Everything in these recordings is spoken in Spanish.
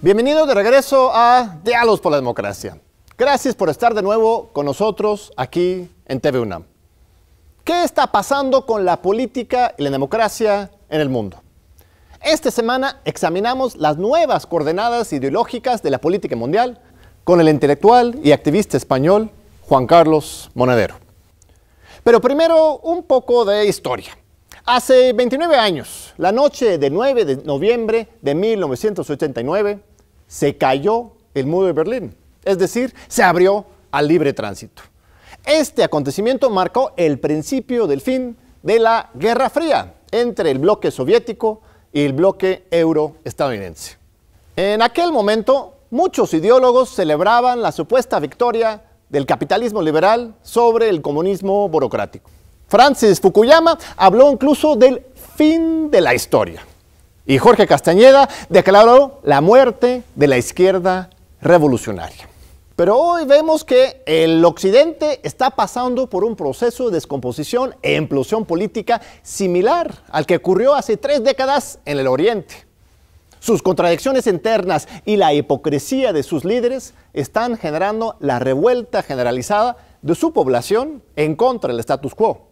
Bienvenidos de regreso a Diálogos por la Democracia. Gracias por estar de nuevo con nosotros aquí en TV UNAM. ¿Qué está pasando con la política y la democracia en el mundo? Esta semana examinamos las nuevas coordenadas ideológicas de la política mundial con el intelectual y activista español Juan Carlos Monedero. Pero primero, un poco de historia. Hace 29 años, la noche del 9 de noviembre de 1989, se cayó el muro de Berlín, es decir, se abrió al libre tránsito. Este acontecimiento marcó el principio del fin de la Guerra Fría entre el bloque soviético y el bloque euroestadounidense. En aquel momento, muchos ideólogos celebraban la supuesta victoria del capitalismo liberal sobre el comunismo burocrático. Francis Fukuyama habló incluso del fin de la historia. Y Jorge Castañeda declaró la muerte de la izquierda revolucionaria. Pero hoy vemos que el occidente está pasando por un proceso de descomposición e implosión política similar al que ocurrió hace 3 décadas en el oriente. Sus contradicciones internas y la hipocresía de sus líderes están generando la revuelta generalizada de su población en contra del status quo.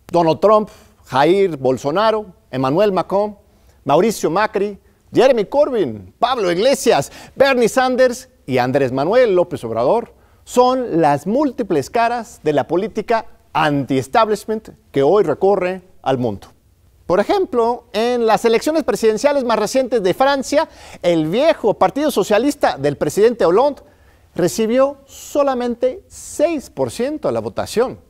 Donald Trump, Jair Bolsonaro, Emmanuel Macron, Mauricio Macri, Jeremy Corbyn, Pablo Iglesias, Bernie Sanders y Andrés Manuel López Obrador son las múltiples caras de la política anti-establishment que hoy recorre al mundo. Por ejemplo, en las elecciones presidenciales más recientes de Francia, el viejo Partido Socialista del presidente Hollande recibió solamente 6% de la votación.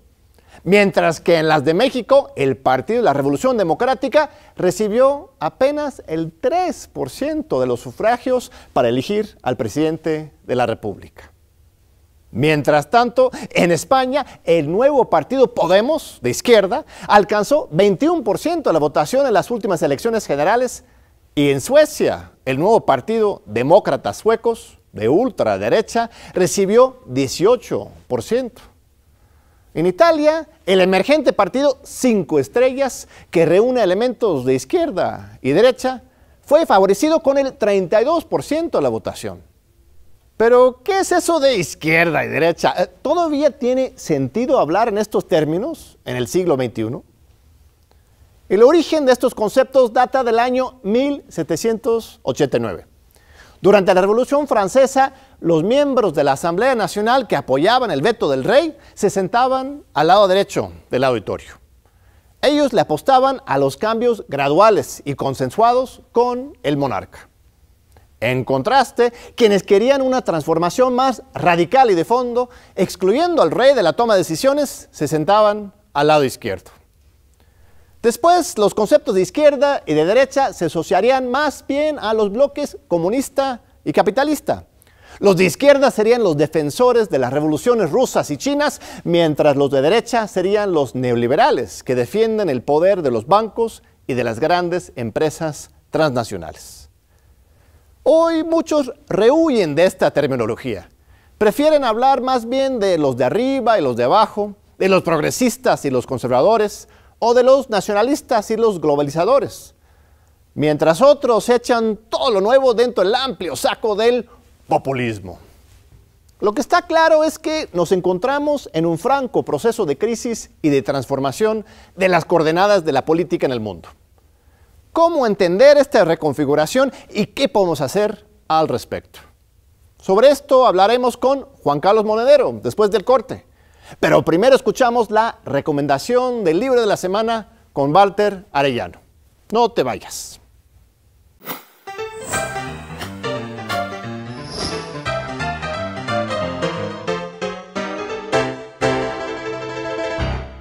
Mientras que en las de México, el Partido de la Revolución Democrática recibió apenas el 3% de los sufragios para elegir al presidente de la República. Mientras tanto, en España, el nuevo partido Podemos, de izquierda, alcanzó 21% de la votación en las últimas elecciones generales, y en Suecia, el nuevo partido Demócratas Suecos, de ultraderecha, recibió 18%. En Italia, el emergente partido 5 Estrellas, que reúne elementos de izquierda y derecha, fue favorecido con el 32% de la votación. Pero, ¿qué es eso de izquierda y derecha? ¿Todavía tiene sentido hablar en estos términos en el siglo XXI? El origen de estos conceptos data del año 1789. Durante la Revolución Francesa, los miembros de la Asamblea Nacional que apoyaban el veto del rey se sentaban al lado derecho del auditorio. Ellos le apostaban a los cambios graduales y consensuados con el monarca. En contraste, quienes querían una transformación más radical y de fondo, excluyendo al rey de la toma de decisiones, se sentaban al lado izquierdo. Después, los conceptos de izquierda y de derecha se asociarían más bien a los bloques comunista y capitalista. Los de izquierda serían los defensores de las revoluciones rusas y chinas, mientras los de derecha serían los neoliberales, que defienden el poder de los bancos y de las grandes empresas transnacionales. Hoy muchos rehuyen de esta terminología. Prefieren hablar más bien de los de arriba y los de abajo, de los progresistas y los conservadores, o de los nacionalistas y los globalizadores, mientras otros echan todo lo nuevo dentro del amplio saco del populismo. Lo que está claro es que nos encontramos en un franco proceso de crisis y de transformación de las coordenadas de la política en el mundo. ¿Cómo entender esta reconfiguración y qué podemos hacer al respecto? Sobre esto hablaremos con Juan Carlos Monedero después del corte. Pero primero escuchamos la recomendación del libro de la semana con Walter Arellano. No te vayas.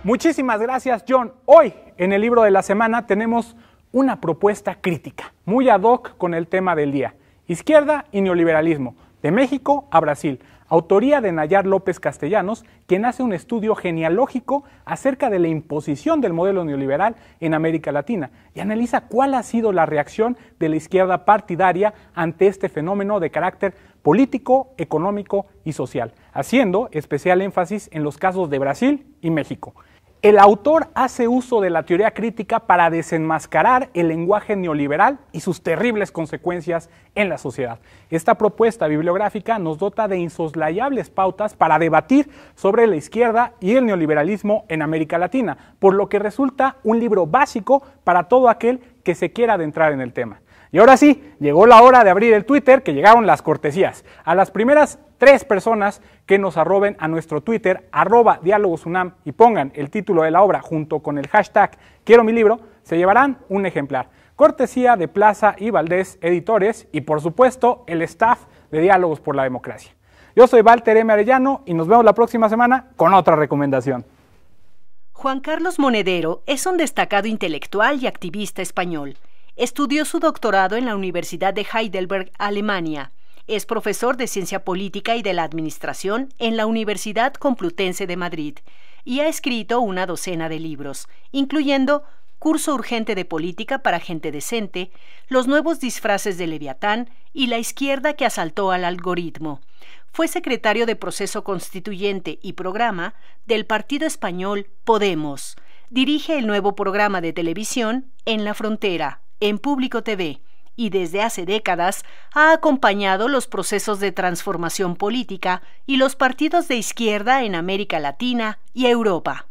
Muchísimas gracias, John. Hoy, en el libro de la semana, tenemos una propuesta crítica, muy ad hoc con el tema del día. Izquierda y neoliberalismo, de México a Brasil. Autoría de Nayar López Castellanos, quien hace un estudio genealógico acerca de la imposición del modelo neoliberal en América Latina y analiza cuál ha sido la reacción de la izquierda partidaria ante este fenómeno de carácter político, económico y social, haciendo especial énfasis en los casos de Brasil y México. El autor hace uso de la teoría crítica para desenmascarar el lenguaje neoliberal y sus terribles consecuencias en la sociedad. Esta propuesta bibliográfica nos dota de insoslayables pautas para debatir sobre la izquierda y el neoliberalismo en América Latina, por lo que resulta un libro básico para todo aquel que se quiera adentrar en el tema. Y ahora sí, llegó la hora de abrir el Twitter, que llegaron las cortesías. A las primeras 3 personas que nos arroben a nuestro Twitter, @dialogosunam, y pongan el título de la obra junto con el hashtag Quiero mi libro, se llevarán un ejemplar. Cortesía de Plaza y Valdés Editores y, por supuesto, el staff de Diálogos por la Democracia. Yo soy Walter M. Arellano y nos vemos la próxima semana con otra recomendación. Juan Carlos Monedero es un destacado intelectual y activista español. Estudió su doctorado en la Universidad de Heidelberg, Alemania. Es profesor de Ciencia Política y de la Administración en la Universidad Complutense de Madrid y ha escrito una docena de libros, incluyendo Curso Urgente de Política para Gente Decente, Los Nuevos Disfraces de Leviatán y La Izquierda que Asaltó al Algoritmo. Fue secretario de Proceso Constituyente y Programa del partido español Podemos. Dirige el nuevo programa de televisión En la Frontera, en Público TV, y desde hace décadas ha acompañado los procesos de transformación política y los partidos de izquierda en América Latina y Europa.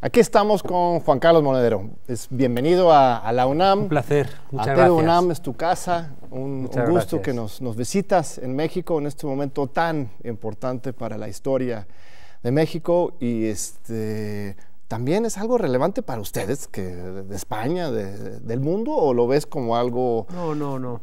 Aquí estamos con Juan Carlos Monedero. Bienvenido a la UNAM. Un placer, muchas gracias. gracias. UNAM es tu casa, un gusto que nos visitas en México en este momento tan importante para la historia de México y también es algo relevante para ustedes, que de España, del mundo, ¿o lo ves como algo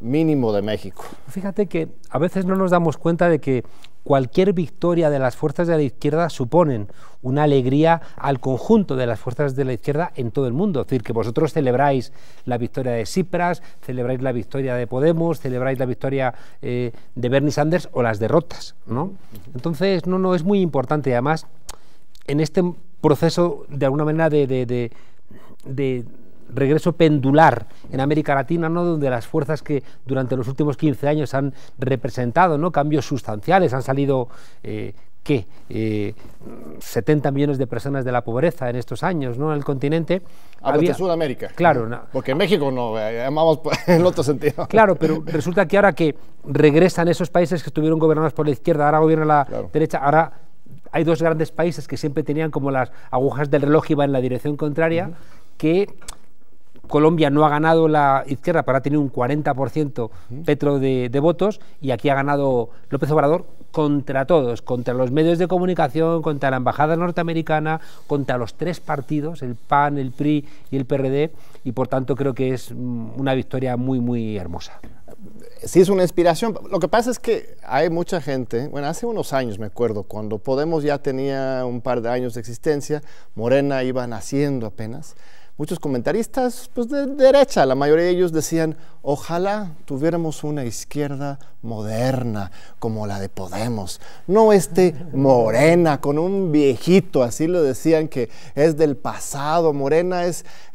mínimo de México? Fíjate que a veces no nos damos cuenta de que cualquier victoria de las fuerzas de la izquierda suponen una alegría al conjunto de las fuerzas de la izquierda en todo el mundo. Es decir, que vosotros celebráis la victoria de Tsipras, celebráis la victoria de Podemos, celebráis la victoria de Bernie Sanders o las derrotas, ¿no? Entonces, es muy importante. Además, en este proceso, de alguna manera, de regreso pendular en América Latina, ¿no?, donde las fuerzas que durante los últimos 15 años han representado, ¿no?, cambios sustanciales, han salido 70 millones de personas de la pobreza en estos años, ¿no?, en el continente. De Sudamérica. Claro. Porque en México no, llamamos en el otro sentido. Claro, pero resulta que ahora que regresan esos países que estuvieron gobernados por la izquierda, ahora gobierna la derecha, ahora hay 2 grandes países que siempre tenían como las agujas del reloj iban en la dirección contraria, que Colombia no ha ganado la izquierda, pero ha tenido un 40% Petro de votos, y aquí ha ganado López Obrador contra todos, contra los medios de comunicación, contra la embajada norteamericana, contra los 3 partidos, el PAN, el PRI y el PRD, y por tanto creo que es una victoria muy, muy hermosa. Sí, es una inspiración. Lo que pasa es que hay mucha gente, bueno, hace unos años me acuerdo, cuando Podemos ya tenía un par de años de existencia, Morena iba naciendo apenas, muchos comentaristas pues de derecha, la mayoría de ellos decían, ojalá tuviéramos una izquierda moderna como la de Podemos, no Morena con un viejito, así lo decían, que es del pasado. Morena no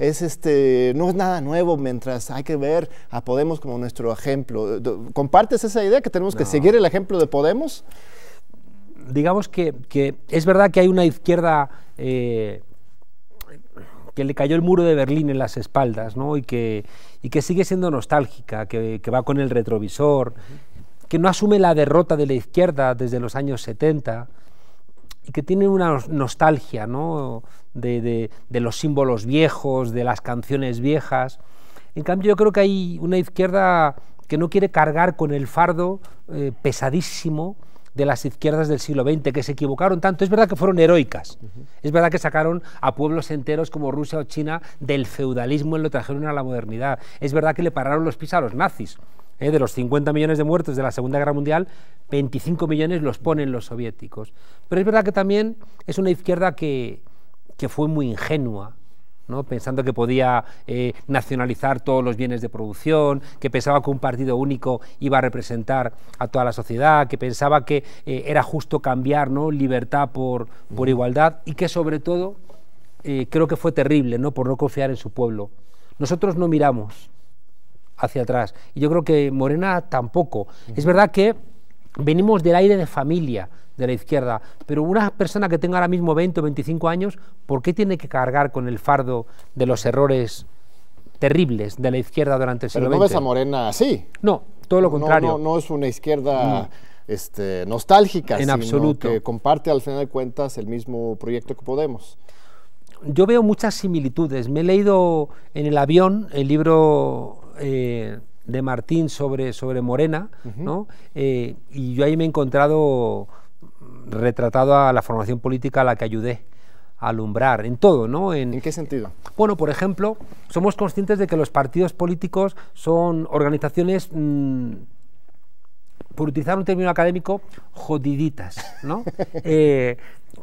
es nada nuevo, mientras hay que ver a Podemos como nuestro ejemplo. ¿Compartes esa idea que tenemos que seguir el ejemplo de Podemos? Digamos que es verdad que hay una izquierda que le cayó el muro de Berlín en las espaldas, ¿no?, y que sigue siendo nostálgica, que va con el retrovisor, que no asume la derrota de la izquierda desde los años 70 y que tiene una nostalgia, ¿no?, de los símbolos viejos, de las canciones viejas. En cambio, yo creo que hay una izquierda que no quiere cargar con el fardo pesadísimo de las izquierdas del siglo XX, que se equivocaron tanto. Es verdad que fueron heroicas, es verdad que sacaron a pueblos enteros como Rusia o China del feudalismo y lo trajeron a la modernidad, es verdad que le pararon los pies a los nazis. De los 50 millones de muertos de la Segunda Guerra Mundial, 25 millones los ponen los soviéticos. Pero es verdad que también es una izquierda que fue muy ingenua, ¿no?, pensando que podía nacionalizar todos los bienes de producción, que pensaba que un partido único iba a representar a toda la sociedad, que pensaba que era justo cambiar, ¿no?, libertad por igualdad, y que sobre todo creo que fue terrible, ¿no?, por no confiar en su pueblo. Nosotros no miramos hacia atrás, y yo creo que Morena tampoco. Es verdad que venimos del aire de familia de la izquierda, pero una persona que tenga ahora mismo 20 o 25 años, ¿por qué tiene que cargar con el fardo de los errores terribles de la izquierda durante el siglo XX? Pero no ves a Morena así. No, todo lo contrario. No es una izquierda nostálgica, en sino absoluto. que comparte al final de cuentas el mismo proyecto que Podemos. Yo veo muchas similitudes. Me he leído en el avión el libro de Martín sobre Morena, ¿no? Y yo ahí me he encontrado retratado a la formación política a la que ayudé a alumbrar, en todo, ¿no? ¿En qué sentido? Bueno, por ejemplo, somos conscientes de que los partidos políticos son organizaciones, por utilizar un término académico, jodiditas, ¿no?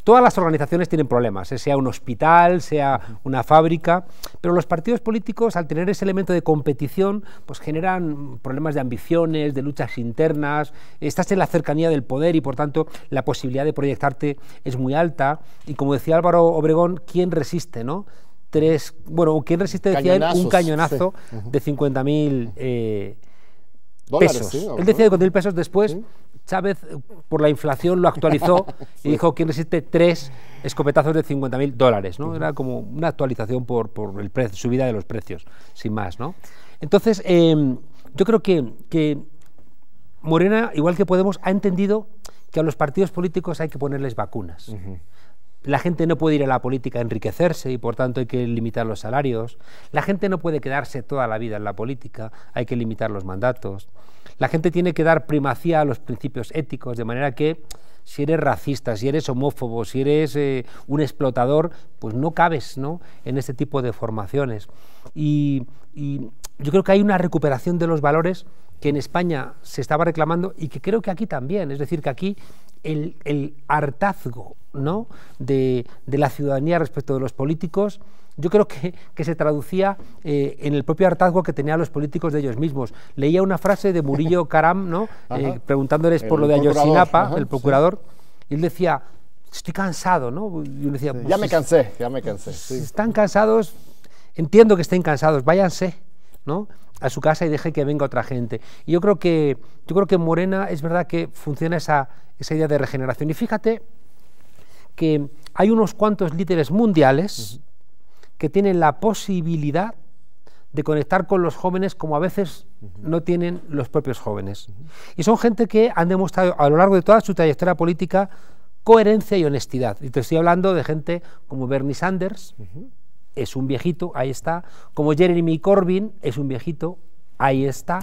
Todas las organizaciones tienen problemas, sea un hospital, sea una fábrica, pero los partidos políticos, al tener ese elemento de competición, pues generan problemas de ambiciones, de luchas internas, estás en la cercanía del poder y por tanto la posibilidad de proyectarte es muy alta, y como decía Álvaro Obregón, ¿quién resiste, no? ¿Quién resiste? Decía él, un cañonazo de 50.000 pesos. ¿Sí? Él decía 50.000 pesos, después ¿sí? Chávez, por la inflación, lo actualizó y dijo que resiste 3 escopetazos de $50.000, ¿no? Era como una actualización por el precio, subida de los precios, sin más, ¿no? Entonces, yo creo que Morena, igual que Podemos, ha entendido que a los partidos políticos hay que ponerles vacunas. La gente no puede ir a la política a enriquecerse y por tanto hay que limitar los salarios. La gente no puede quedarse toda la vida en la política, hay que limitar los mandatos. La gente tiene que dar primacía a los principios éticos, de manera que si eres racista, si eres homófobo, si eres un explotador, pues no cabes, ¿no?, en este tipo de formaciones. Y yo creo que hay una recuperación de los valores que en España se estaba reclamando y que creo que aquí también, es decir, que aquí el hartazgo, ¿no?, de la ciudadanía respecto de los políticos, yo creo que se traducía en el propio hartazgo que tenían los políticos de ellos mismos. Leía una frase de Murillo Karam, ¿no?, preguntándoles por lo de Ayotzinapa, el procurador, y él decía, estoy cansado, ¿no? Y yo decía, pues, ya me cansé. Sí. Están cansados, entiendo que estén cansados, váyanse, ¿no?, a su casa y deje que venga otra gente. Y yo creo que Morena es verdad que funciona esa idea de regeneración. Y fíjate que hay unos cuantos líderes mundiales que tienen la posibilidad de conectar con los jóvenes como a veces no tienen los propios jóvenes. Y son gente que han demostrado a lo largo de toda su trayectoria política coherencia y honestidad. Y te estoy hablando de gente como Bernie Sanders, es un viejito, ahí está, como Jeremy Corbyn, es un viejito, ahí está,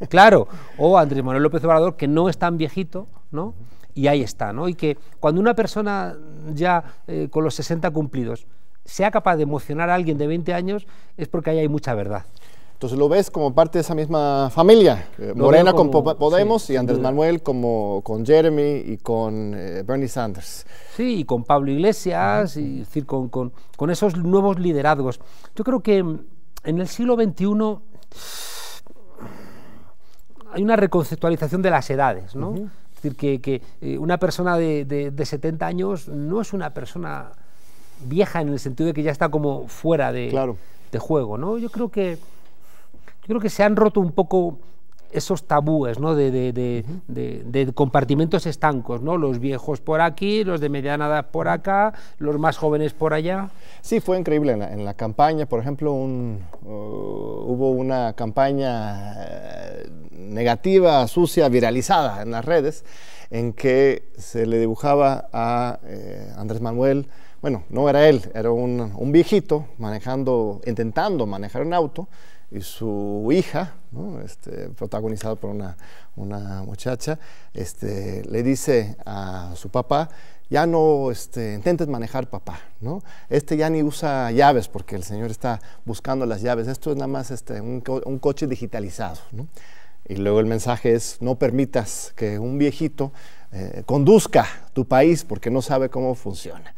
claro, o Andrés Manuel López Obrador, que no es tan viejito, ¿no?, y ahí está, ¿no? Y que cuando una persona ya con los 60 cumplidos sea capaz de emocionar a alguien de 20 años, es porque ahí hay mucha verdad. Entonces lo ves como parte de esa misma familia, Morena con Podemos, sí, y Andrés Manuel como con Jeremy y con Bernie Sanders. Sí, y con Pablo Iglesias, y, es decir, con esos nuevos liderazgos. Yo creo que en el siglo XXI hay una reconceptualización de las edades, ¿no? Es decir, que una persona de 70 años no es una persona vieja en el sentido de que ya está como fuera de juego, ¿no? Yo creo que se han roto un poco esos tabúes, ¿no?, de compartimentos estancos, ¿no? Los viejos por aquí, los de mediana edad por acá, los más jóvenes por allá. Sí, fue increíble en la campaña, por ejemplo, hubo una campaña negativa, sucia, viralizada en las redes, en que se le dibujaba a Andrés Manuel, bueno, no era él, era un viejito intentando manejar un auto, y su hija, ¿no?, protagonizada por una muchacha, le dice a su papá, ya no intentes manejar, papá, ¿no? Ya ni usa llaves porque el señor está buscando las llaves, esto es nada más un coche digitalizado, ¿no? Y luego el mensaje es, no permitas que un viejito conduzca tu país porque no sabe cómo funciona.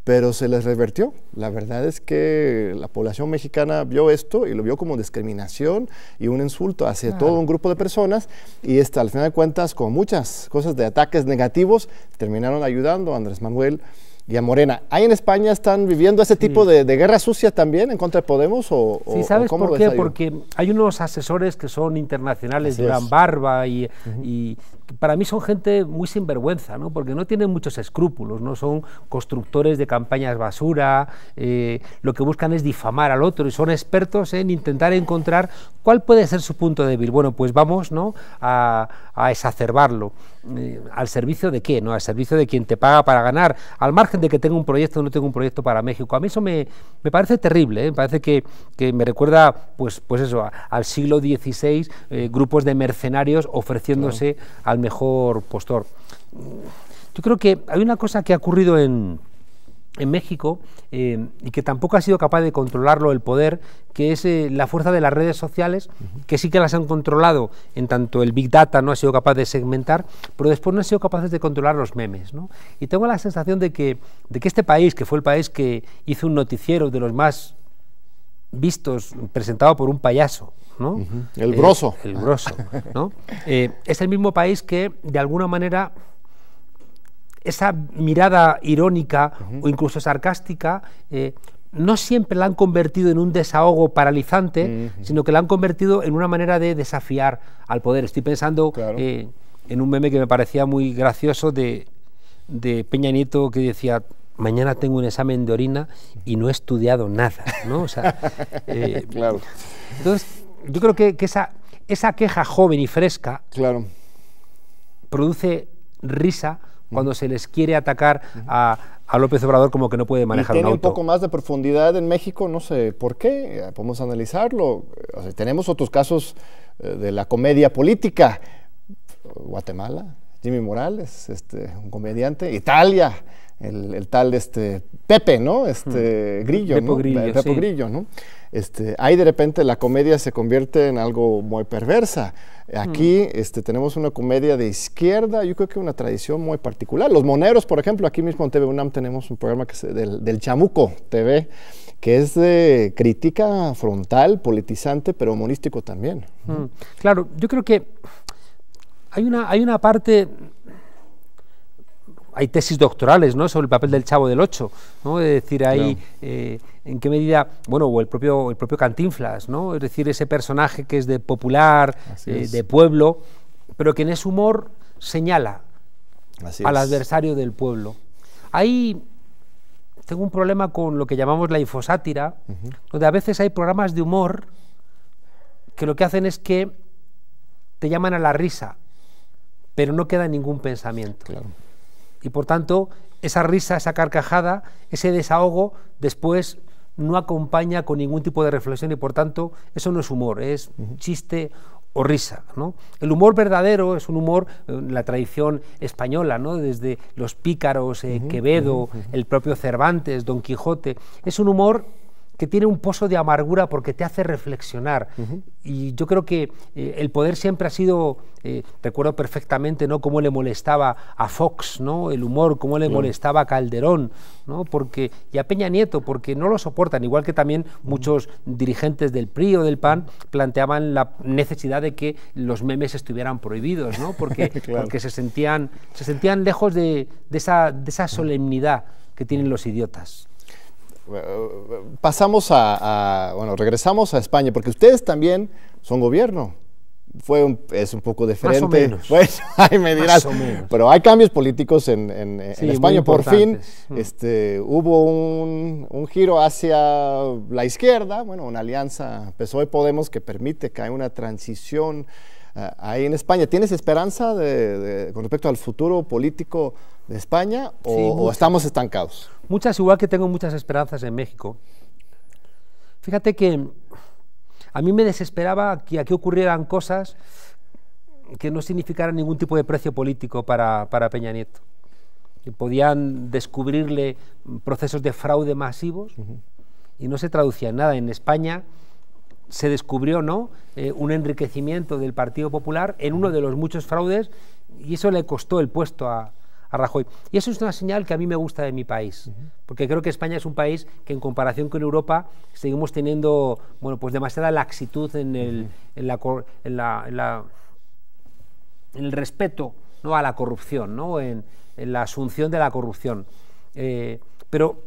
Pero se les revertió. La verdad es que la población mexicana vio esto y lo vio como discriminación y un insulto hacia todo un grupo de personas, y al final de cuentas, con muchas cosas de ataques negativos, terminaron ayudando a Andrés Manuel y a Morena. ¿Ahí en España están viviendo ese tipo de guerra sucia también en contra de Podemos? Sí, ¿sabes por qué? Porque hay unos asesores que son internacionales, Durán Barba, y para mí son gente muy sinvergüenza, ¿no? Porque no tienen muchos escrúpulos, no son constructores de campañas basura, lo que buscan es difamar al otro y son expertos en intentar encontrar cuál puede ser su punto débil. Bueno, pues vamos, ¿no?, a exacerbarlo. ¿Al servicio de qué? ¿No? Al servicio de quien te paga para ganar, al margen de que tenga un proyecto o no tenga un proyecto para México. A mí eso me parece terrible, ¿eh? Me parece que me recuerda pues eso, al siglo XVI, grupos de mercenarios ofreciéndose al mejor postor. Yo creo que hay una cosa que ha ocurrido en México y que tampoco ha sido capaz de controlarlo el poder, que es la fuerza de las redes sociales, que sí que las han controlado, en tanto el Big Data no ha sido capaz de segmentar, pero después no han sido capaces de controlar los memes, ¿no? Y tengo la sensación de que este país, que fue el país que hizo un noticiero de los más vistos, presentado por un payaso, ¿no? El Broso. El Broso, ¿no? Es el mismo país que, de alguna manera, esa mirada irónica o incluso sarcástica no siempre la han convertido en un desahogo paralizante, sino que la han convertido en una manera de desafiar al poder. Estoy pensando en un meme que me parecía muy gracioso de Peña Nieto, que decía: mañana tengo un examen de orina y no he estudiado nada, ¿no? O sea, Entonces, yo creo que esa queja joven y fresca produce risa cuando se les quiere atacar a López Obrador como que no puede manejar un auto. Tiene un poco más de profundidad en México, no sé por qué, podemos analizarlo. O sea, tenemos otros casos de la comedia política. Guatemala, Jimmy Morales, un comediante. Italia, el tal Pepe, ¿no? Grillo, Pepo ¿no? Grillo, Pepo Grillo, ¿no? Ahí de repente la comedia se convierte en algo muy perversa. Aquí tenemos una comedia de izquierda, yo creo que una tradición muy particular. Los Moneros, por ejemplo, aquí mismo en TV UNAM tenemos un programa que es del Chamuco TV, que es de crítica frontal, politizante, pero humorístico también. Claro, yo creo que hay una parte... Hay tesis doctorales, ¿no?, sobre el papel del Chavo del Ocho, ¿no? Es decir, ahí en qué medida, bueno, o el propio Cantinflas, ¿no? Es decir, ese personaje que es de popular, de pueblo, pero que en ese humor señala al adversario del pueblo. Ahí tengo un problema con lo que llamamos la infosátira, donde a veces hay programas de humor que lo que hacen es que te llaman a la risa, pero no queda ningún pensamiento. Y por tanto, esa risa, esa carcajada, ese desahogo, después no acompaña con ningún tipo de reflexión y por tanto eso no es humor, es chiste o risa, ¿no? El humor verdadero es un humor, la tradición española, ¿no?, desde los pícaros, Quevedo, el propio Cervantes, Don Quijote, es un humor que tiene un pozo de amargura porque te hace reflexionar. Y yo creo que el poder siempre ha sido, recuerdo perfectamente, ¿no?, cómo le molestaba a Fox, ¿no?, el humor, cómo le molestaba a Calderón, ¿no?, y a Peña Nieto, porque no lo soportan, igual que también muchos dirigentes del PRI o del PAN planteaban la necesidad de que los memes estuvieran prohibidos, ¿no?, porque se sentían lejos de esa solemnidad que tienen los idiotas. Pasamos bueno, regresamos a España, porque ustedes también son gobierno. Es un poco diferente. Más o menos. Bueno, ahí me dirás, pero hay cambios políticos en España. Por fin hubo un giro hacia la izquierda, bueno, una alianza PSOE-Podemos que permite que haya una transición ahí en España. ¿Tienes esperanza con respecto al futuro político de España o estamos estancados? Muchas, igual que tengo muchas esperanzas en México. Fíjate que a mí me desesperaba que aquí ocurrieran cosas que no significaran ningún tipo de precio político para Peña Nieto. Que podían descubrirle procesos de fraude masivos y no se traducía en nada. En España se descubrió, ¿no?, un enriquecimiento del Partido Popular en uno de los muchos fraudes y eso le costó el puesto a Rajoy. Y eso es una señal que a mí me gusta de mi país, porque creo que España es un país que en comparación con Europa seguimos teniendo, bueno, pues demasiada laxitud en el respeto, ¿no?, a la corrupción, ¿no?, en la asunción de la corrupción. pero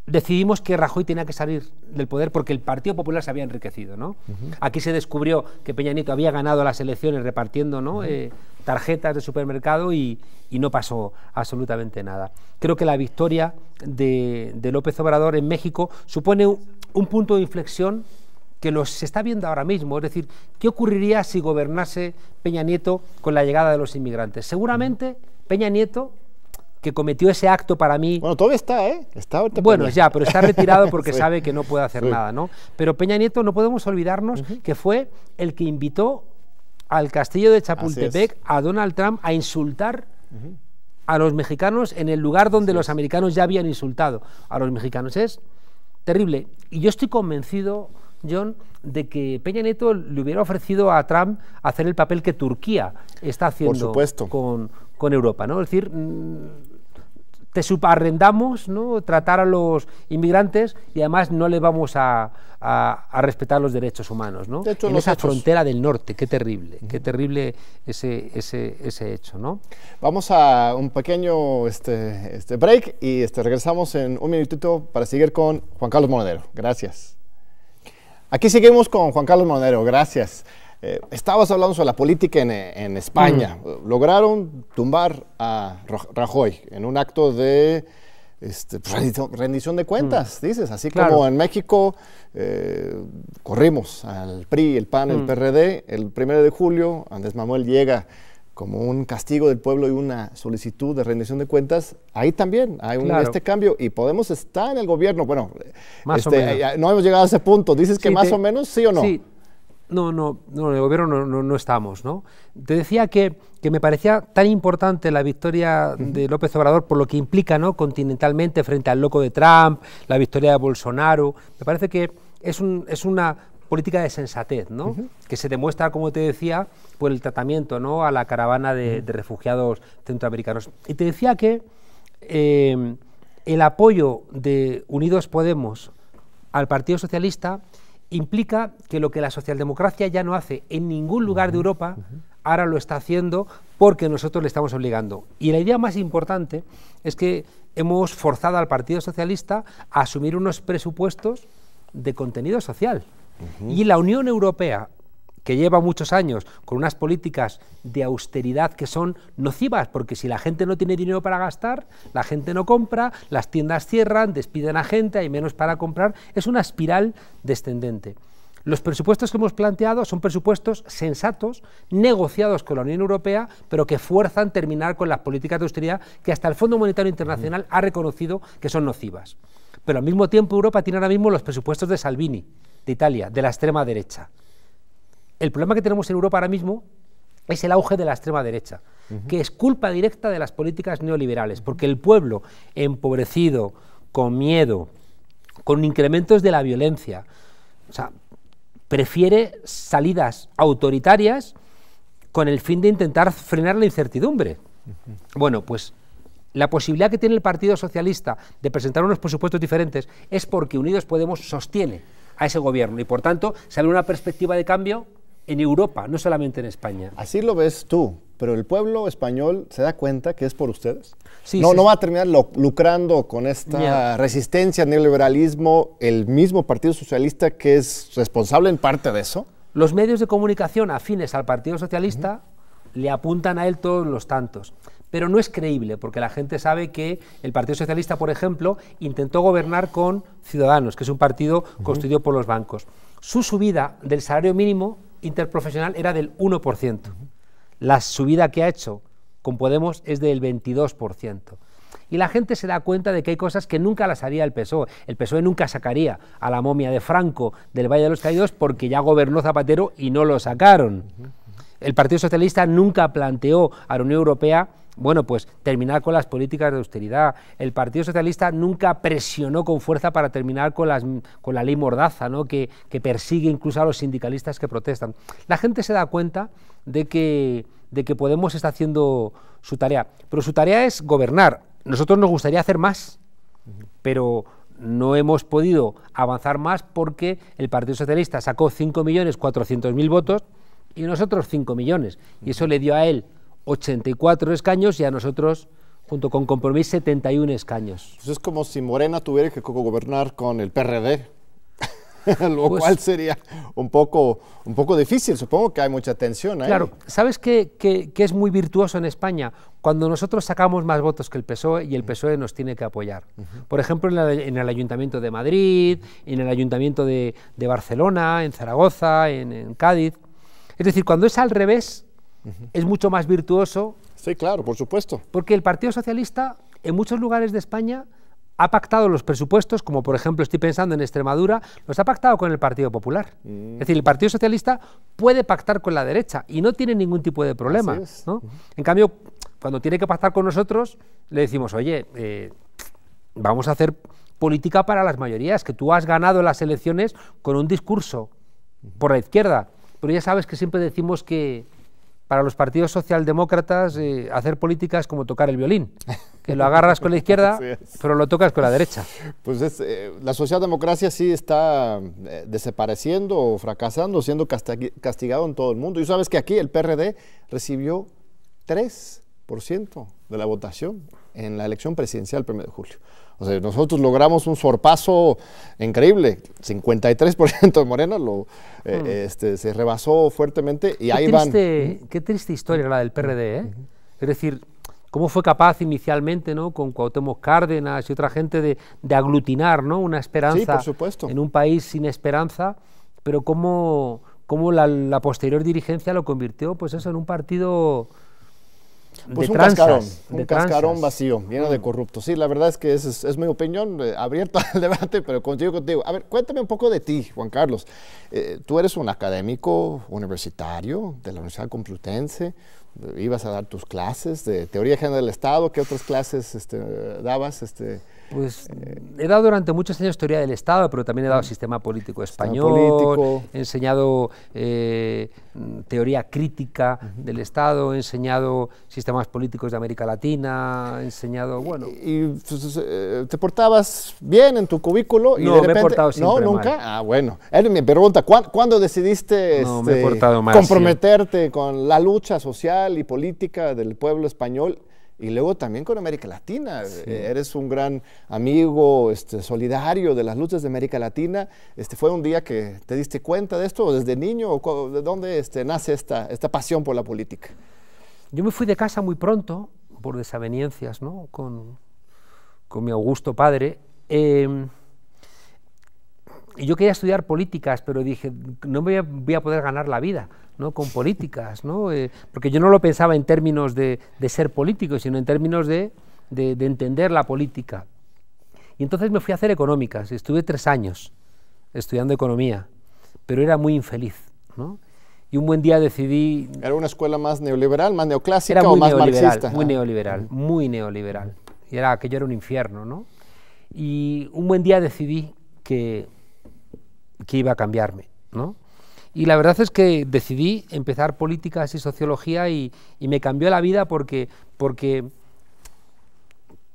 decidimos que Rajoy tenía que salir del poder porque el Partido Popular se había enriquecido, ¿no? Aquí se descubrió que Peña Nieto había ganado las elecciones repartiendo, ¿no? Tarjetas de supermercado y no pasó absolutamente nada. Creo que la victoria de López Obrador en México supone un punto de inflexión que se está viendo ahora mismo. Es decir, ¿qué ocurriría si gobernase Peña Nieto con la llegada de los inmigrantes? Seguramente Peña Nieto, que cometió ese acto para mí... Bueno, todavía está, ¿eh? Está ahorita bueno, Peña. ya, pero está retirado porque Sí. sabe que no puede hacer Sí. nada, ¿no? Pero Peña Nieto, no podemos olvidarnos que fue el que invitó al castillo de Chapultepec a Donald Trump a insultar a los mexicanos en el lugar donde los americanos ya habían insultado a los mexicanos. Es terrible. Y yo estoy convencido, John, de que Peña Nieto le hubiera ofrecido a Trump hacer el papel que Turquía está haciendo con Europa, ¿no? Es decir, te subarrendamos, ¿no? Tratar a los inmigrantes y además no les vamos a respetar los derechos humanos, ¿no? De hecho, en esa frontera del norte, qué terrible ese hecho, ¿no? Vamos a un pequeño break y regresamos en un minutito para seguir con Juan Carlos Monedero. Gracias. Aquí seguimos con Juan Carlos Monedero, gracias. Estabas hablando sobre la política en España. Lograron tumbar a Rajoy en un acto de rendición de cuentas, dices. Así como en México corrimos al PRI, el PAN, el PRD. El 1 de julio, Andrés Manuel llega como un castigo del pueblo y una solicitud de rendición de cuentas. Ahí también hay este cambio y Podemos estar en el gobierno. Bueno, más o menos. No hemos llegado a ese punto. ¿Dices que más o menos, sí o no? Sí. No, en el gobierno no estamos, ¿no? Te decía que me parecía tan importante la victoria de López Obrador por lo que implica, ¿no? Continentalmente frente al loco de Trump, la victoria de Bolsonaro. Me parece que es una política de sensatez, ¿no? Que se demuestra, como te decía, por el tratamiento, ¿no? A la caravana de refugiados centroamericanos. Y te decía que el apoyo de Unidos Podemos al Partido Socialista implica que lo que la socialdemocracia ya no hace en ningún lugar de Europa, ahora lo está haciendo porque nosotros le estamos obligando. Y la idea más importante es que hemos forzado al Partido Socialista a asumir unos presupuestos de contenido social. Y la Unión Europea, que lleva muchos años con unas políticas de austeridad que son nocivas, porque si la gente no tiene dinero para gastar, la gente no compra, las tiendas cierran, despiden a gente, hay menos para comprar, es una espiral descendente. Los presupuestos que hemos planteado son presupuestos sensatos, negociados con la Unión Europea, pero que fuerzan terminar con las políticas de austeridad que hasta el Fondo Monetario Internacional ha reconocido que son nocivas. Pero al mismo tiempo Europa tiene ahora mismo los presupuestos de Salvini, de Italia, de la extrema derecha. El problema que tenemos en Europa ahora mismo es el auge de la extrema derecha, que es culpa directa de las políticas neoliberales, porque el pueblo empobrecido, con miedo, con incrementos de la violencia, o sea, prefiere salidas autoritarias con el fin de intentar frenar la incertidumbre. Bueno, pues la posibilidad que tiene el Partido Socialista de presentar unos presupuestos diferentes es porque Unidos Podemos sostiene a ese gobierno y, por tanto, se abre una perspectiva de cambio en Europa, no solamente en España. Así lo ves tú, pero el pueblo español se da cuenta que es por ustedes. Sí, no va a terminar lucrando con esta resistencia al neoliberalismo el mismo Partido Socialista que es responsable en parte de eso. Los medios de comunicación afines al Partido Socialista le apuntan a él todos los tantos, pero no es creíble porque la gente sabe que el Partido Socialista, por ejemplo, intentó gobernar con Ciudadanos, que es un partido constituido por los bancos. Su subida del salario mínimo interprofesional era del 1%. La subida que ha hecho con Podemos es del 22%. Y la gente se da cuenta de que hay cosas que nunca las haría el PSOE. El PSOE nunca sacaría a la momia de Franco del Valle de los Caídos porque ya gobernó Zapatero y no lo sacaron. El Partido Socialista nunca planteó a la Unión Europea, bueno, pues terminar con las políticas de austeridad. El Partido Socialista nunca presionó con fuerza para terminar con la ley Mordaza, ¿no? que persigue incluso a los sindicalistas que protestan. La gente se da cuenta de que Podemos está haciendo su tarea, pero su tarea es gobernar. Nosotros nos gustaría hacer más, pero no hemos podido avanzar más porque el Partido Socialista sacó 5.400.000 votos y nosotros 5 millones, y eso le dio a él 84 escaños y a nosotros Junto con Compromís, 71 escaños. Pues es como si Morena tuviera que gobernar con el PRD, lo cual sería un poco difícil. Supongo que hay mucha tensión ahí. Claro, ¿sabes qué es muy virtuoso en España? Cuando nosotros sacamos más votos que el PSOE y el PSOE nos tiene que apoyar. Por ejemplo, en el Ayuntamiento de Madrid, en el Ayuntamiento de Barcelona, en Zaragoza, en Cádiz. Es decir, cuando es al revés, es mucho más virtuoso. Sí, claro, por supuesto. Porque el Partido Socialista, en muchos lugares de España, ha pactado los presupuestos, como por ejemplo estoy pensando en Extremadura, los ha pactado con el Partido Popular. Es decir, el Partido Socialista puede pactar con la derecha y no tiene ningún tipo de problema, ¿no? En cambio, cuando tiene que pactar con nosotros, le decimos, oye, vamos a hacer política para las mayorías, que tú has ganado las elecciones con un discurso por la izquierda, pero ya sabes que siempre decimos que para los partidos socialdemócratas hacer política es como tocar el violín, que lo agarras con la izquierda, pero lo tocas con la derecha. Pues la socialdemocracia sí está desapareciendo o fracasando, siendo castigado en todo el mundo. Y sabes que aquí el PRD recibió 3% de la votación en la elección presidencial el 1 de julio. O sea, nosotros logramos un sorpaso increíble, 53% de Morena se rebasó fuertemente y ahí van. Qué triste historia la del PRD, ¿eh? Es decir, cómo fue capaz inicialmente, ¿no?, con Cuauhtémoc Cárdenas y otra gente de aglutinar, ¿no?, una esperanza, sí, por supuesto, en un país sin esperanza, pero cómo la posterior dirigencia lo convirtió, pues eso, en un partido... Pues un cascarón vacío, lleno de corruptos. Sí, la verdad es que es mi opinión, abierto al debate, pero contigo. A ver, cuéntame un poco de ti, Juan Carlos. Tú eres un académico universitario de la Universidad Complutense, ibas a dar tus clases de Teoría General del Estado. ¿Qué otras clases dabas? Pues he dado durante muchos años Teoría del Estado, pero también he dado Sistema Político Español, he enseñado Teoría Crítica del Estado, he enseñado Sistemas Políticos de América Latina, he enseñado, bueno... ¿Y te portabas bien en tu cubículo? No, me he portado siempre ¿No, nunca? mal. Ah, bueno. Mi pregunta, ¿cuándo decidiste me he portado mal, comprometerte con la lucha social y política del pueblo español? Y luego también con América Latina. Sí. Eres un gran amigo solidario de las luchas de América Latina. ¿Fue un día que te diste cuenta de esto desde niño? ¿O de dónde nace esta pasión por la política? Yo me fui de casa muy pronto, por desavenencias, ¿no?, con mi augusto padre. Y yo quería estudiar políticas, pero dije, no voy a poder ganar la vida, ¿no?, con políticas, ¿no? Porque yo no lo pensaba en términos de ser político, sino en términos de entender la política. Y entonces me fui a hacer económicas, estuve 3 años estudiando economía, pero era muy infeliz, ¿no? Y un buen día decidí... ¿Era una escuela más neoliberal, más neoclásica o más marxista? Muy neoliberal, muy neoliberal. Y aquello era un infierno, ¿no? Y un buen día decidí que iba a cambiarme, ¿no? Y la verdad es que decidí empezar políticas y sociología y me cambió la vida porque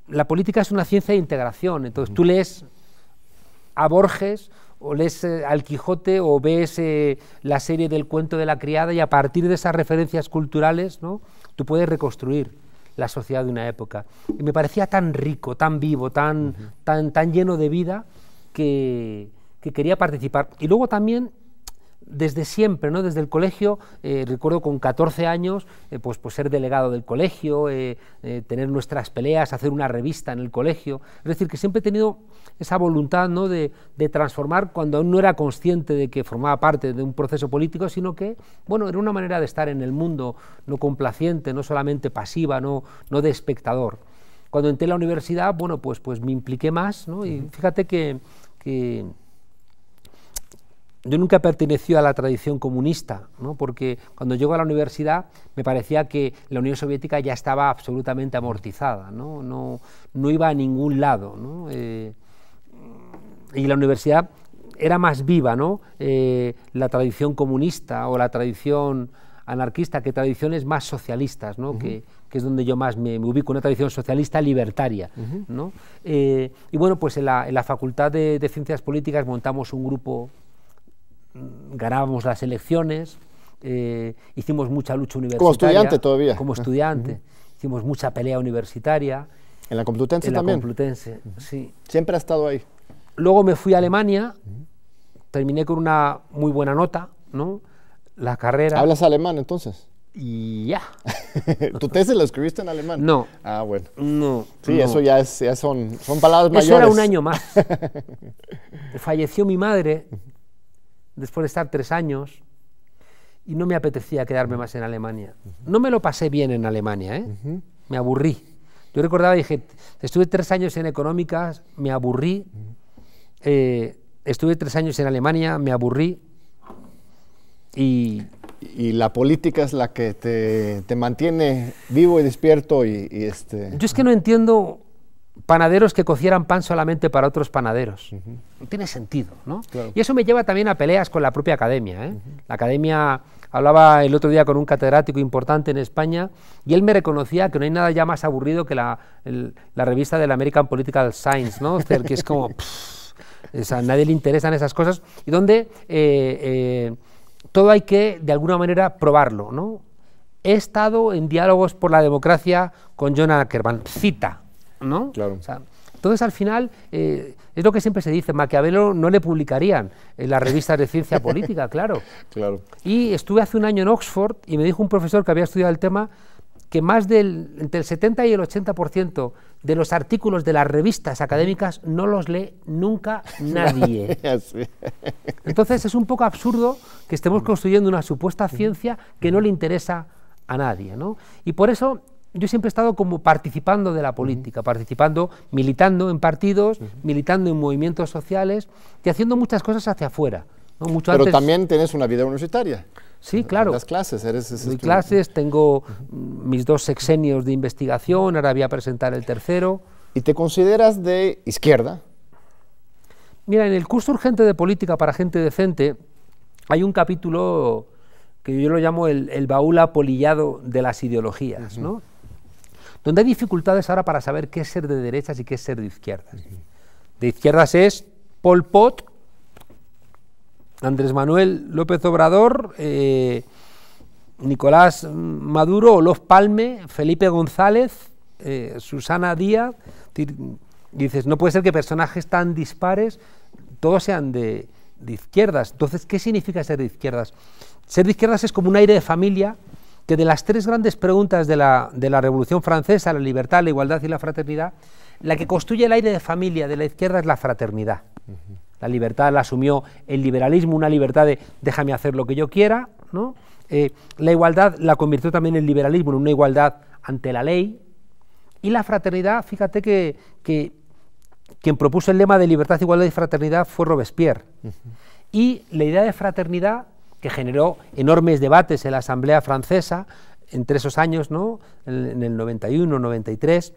la política es una ciencia de integración. Entonces tú lees a Borges o lees al Quijote o ves la serie del Cuento de la Criada y a partir de esas referencias culturales, ¿no?, tú puedes reconstruir la sociedad de una época. Y me parecía tan rico, tan vivo, tan lleno de vida que quería participar. Y luego también, desde siempre, ¿no?, desde el colegio, recuerdo con 14 años, pues ser delegado del colegio, tener nuestras peleas, hacer una revista en el colegio. Es decir, que siempre he tenido esa voluntad, ¿no?, de transformar cuando aún no era consciente de que formaba parte de un proceso político, sino que, bueno, era una manera de estar en el mundo, no complaciente, no solamente pasiva, no de espectador. Cuando entré a la universidad, bueno, pues me impliqué más, ¿no? Y fíjate que yo nunca pertenecí a la tradición comunista, ¿no?, porque cuando llego a la universidad me parecía que la Unión Soviética ya estaba absolutamente amortizada, no iba a ningún lado, ¿no? Y la universidad era más viva, ¿no?, la tradición comunista o la tradición anarquista que tradiciones más socialistas, ¿no?, que es donde yo más me ubico, una tradición socialista libertaria, ¿no? Y bueno, pues en la Facultad de Ciencias Políticas montamos un grupo, ganábamos las elecciones, hicimos mucha lucha universitaria. ¿Como estudiante todavía? Como estudiante. hicimos mucha pelea universitaria. ¿En la Complutense en también? En la Complutense, sí. ¿Siempre ha estado ahí? Luego me fui a Alemania, terminé con una muy buena nota, ¿no? La carrera. ¿Hablas alemán entonces? Y ya. ¿Tu tesis la escribiste en alemán? No. Ah, bueno. No. Sí, no. eso ya son palabras mayores. Eso era un año más. Falleció mi madre después de estar 3 años y no me apetecía quedarme más en Alemania. No me lo pasé bien en Alemania, ¿eh? Me aburrí. Yo recordaba, dije, estuve 3 años en económicas, me aburrí. Estuve 3 años en Alemania, me aburrí. Y la política es la que te mantiene vivo y despierto y Yo es que no entiendo panaderos que cocieran pan solamente para otros panaderos. No tiene sentido, ¿no? Claro. Y eso me lleva también a peleas con la propia academia, ¿eh? La academia, hablaba el otro día con un catedrático importante en España y él me reconocía que no hay nada ya más aburrido que la revista del American Political Science, ¿no? Que es como... a nadie le interesan esas cosas y donde... todo hay que, de alguna manera, probarlo, ¿no? He estado en diálogos por la democracia con John Ackerman, cita, ¿no? Claro. O sea, entonces, al final, es lo que siempre se dice, Maquiavelo no le publicarían en las revistas de ciencia política, claro. Claro. Y estuve hace un año en Oxford y me dijo un profesor que había estudiado el tema que entre el 70 y el 80% de los artículos de las revistas académicas no los lee nunca nadie. Entonces es un poco absurdo que estemos construyendo una supuesta ciencia que no le interesa a nadie, ¿no? Y por eso yo siempre he estado como participando de la política, militando en partidos, militando en movimientos sociales y haciendo muchas cosas hacia afuera, ¿no? Pero también tienes una vida universitaria. Sí, claro. Las clases, doy clases, tengo mis 2 sexenios de investigación, ahora voy a presentar el tercero. ¿Y te consideras de izquierda? Mira, en el curso urgente de política para gente decente hay un capítulo que yo lo llamo el baúl apolillado de las ideologías, ¿no? Donde hay dificultades ahora para saber qué es ser de derechas y qué es ser de izquierdas. De izquierdas es Pol Pot, Andrés Manuel López Obrador, Nicolás Maduro, Olof Palme, Felipe González, Susana Díaz. Dices, no puede ser que personajes tan dispares todos sean de izquierdas. Entonces, ¿qué significa ser de izquierdas? Ser de izquierdas es como un aire de familia que de las 3 grandes preguntas de la Revolución Francesa, la libertad, la igualdad y la fraternidad, la que construye el aire de familia de la izquierda es la fraternidad. La libertad la asumió el liberalismo, una libertad de déjame hacer lo que yo quiera, ¿no? La igualdad la convirtió también el liberalismo en una igualdad ante la ley. Y la fraternidad, fíjate que quien propuso el lema de libertad, igualdad y fraternidad fue Robespierre. Y la idea de fraternidad, que generó enormes debates en la Asamblea Francesa entre esos años, ¿no? En el 91, 93,